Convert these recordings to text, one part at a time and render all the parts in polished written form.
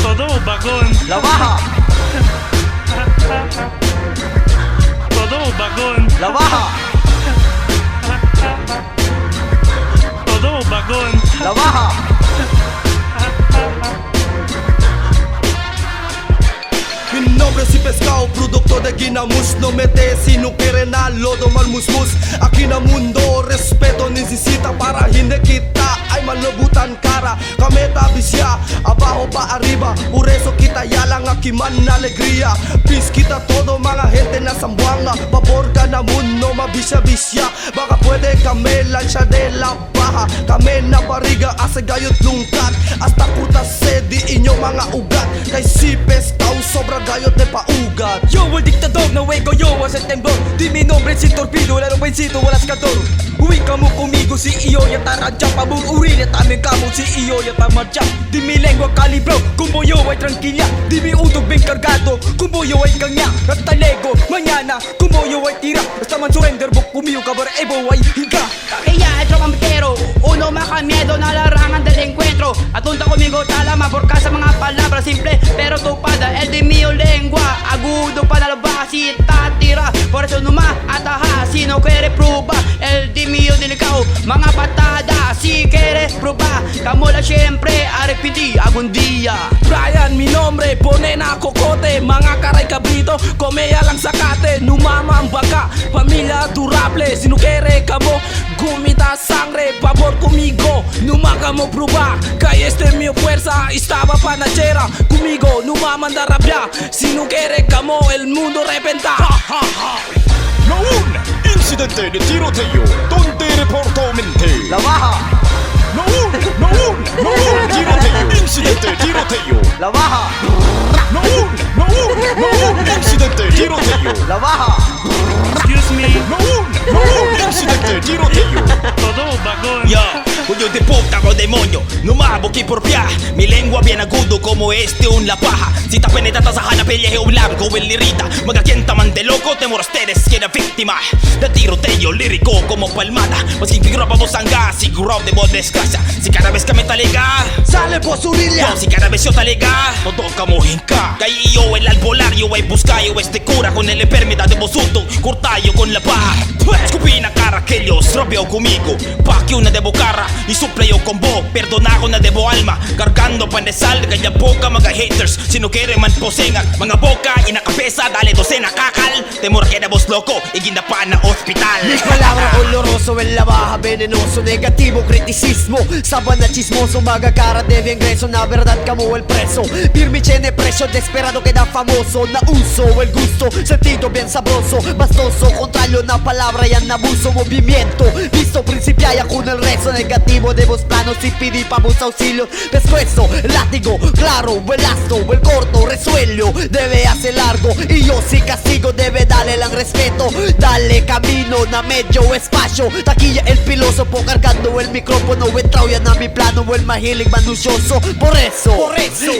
Todo vagón. La baja. Todo vagón. La baja. Todo vagón. La baja. Mi nombre si Pescao, producto de ginamos. No mete sino que renalo domal musmus. Aquí na mundo, respeto necesita para hindi kita ay malubutan cara. Kami tabisya, abajo pa arriba. Por eso kita yalang akiman na alegría. Peace kita todo mga gente na Zamboanga. Pabor ka na mundo, mabisya-bisya. Baka pwede kami lansya de la baja. Kami na bariga, asa gayot lungkat. Hasta puta sedi inyo mga ugat. Kay si Pescao, sobra gayot de paugat. Yo, el dictador, no vengo yo a hacer temblor. Di mi nombre sin torpido, lalo vencido, walas kador. Uwi kamu conmigo, CEO ya taradya. Pabur-uri ya también kamu, CEO ya tamadya. Di mi lengua calibro, como yo ay tranquila. Di mi utok bien cargado, como yo ay kanya. At talego, mañana, como yo ay tira. Hasta man surrender, book kumiyo kabar, ebo ay higa. Ella es trompero, uno maja miedo na larangan del encuentro. Atunta conmigo talama por casa mga palabras simple pero tupada. El de mi lengua, agudo para la baja si tatira. Por eso no más ataja si no quiere probar. El de mi delicado, mga patada si quieres probar. Kamola siempre arrepentí algún día. Brian, mi nombre, pone na kokote. Mga karay kabrito, komeya lang sakate. Numama ang baka, pamilya durable. Sinukere ka mo, gumita sangre. Pabor conmigo, numaka mo probar. Kaya este mi fuerza, estaba panachera. Conmigo, numamanda rabia. Sinukere ka mo, el mundo repenta. No un incidente de tiroteo donde reportó mente. La baja. No un tiroteo, incidente de tiroteo. La baja. No un incidente de tiroteo. La baja. Excuse me. No un incidente de tiroteo. Todo vagón. Yo, cuyo de puta o demonio, no mabo que por pia. Mi lengua bien agudo como un la paja. Si te penetrata sa hanap pellejo blanco o el lirita. Magakienta man de loco, temor a ustedes que era víctima. De tiroteo lírico como palmada. Mas que figura pa vos anga, siguro de vos descansa. Si cada vez que me talega, Sale por su línea. yo si cada vez yo talega, todo como hinca. Caí yo el albolar, yo hay buscayo este cura con el enfermedad de bosuto. Cortayo con la paja. Escupí na cara que ellos rompió conmigo. Pa' que una debo cara y suple yo con vos. Perdona una debo alma. Cargando pan de sal, kaya poca mga haters. Si no quieren man posengan mga boca y na cabeza, dale docena kakal. Temor que vos loco y guinda pa na hospital. Mis palabras oloroso en la baja, venenoso, negativo, criticismo. Sabana chismoso, maga cara de bien ingreso. Na verdad como el preso. Firme tiene precio, desesperado queda famoso. Na uso el gusto, sentido bien sabroso. Bastoso, contrario na palabra y en abuso. Movimiento, visto principiaya con el rezo. Negativo de vos planos y pidi pa' vos auxilio. Pescuezo, látigo, claro, el asto, el corto, resuello. Debe hacer largo y yo si castigo debe darle el respeto. Dale camino, na medio espacio. Taquilla el filósofo cargando el micrófono. Entrao ya na mi plano, el mahilig manucioso. Por eso,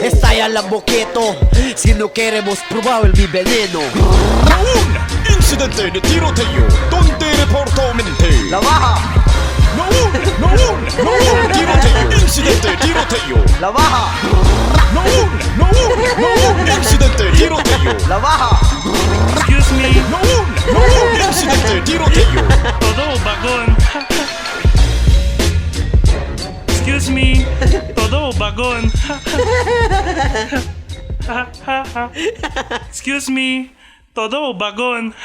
estalla la boqueto. Si no queremos probar el mi veneno. No un incidente de tiroteo donde reportó mente. La baja, No un tiroteo, incidente de tiroteo. la baja, No un incidente de tiroteo. la baja. Excuse me. No un incidente de tiroteo. Todo vagón. Excuse me. Todo vagón. Excuse me. Todo vagón.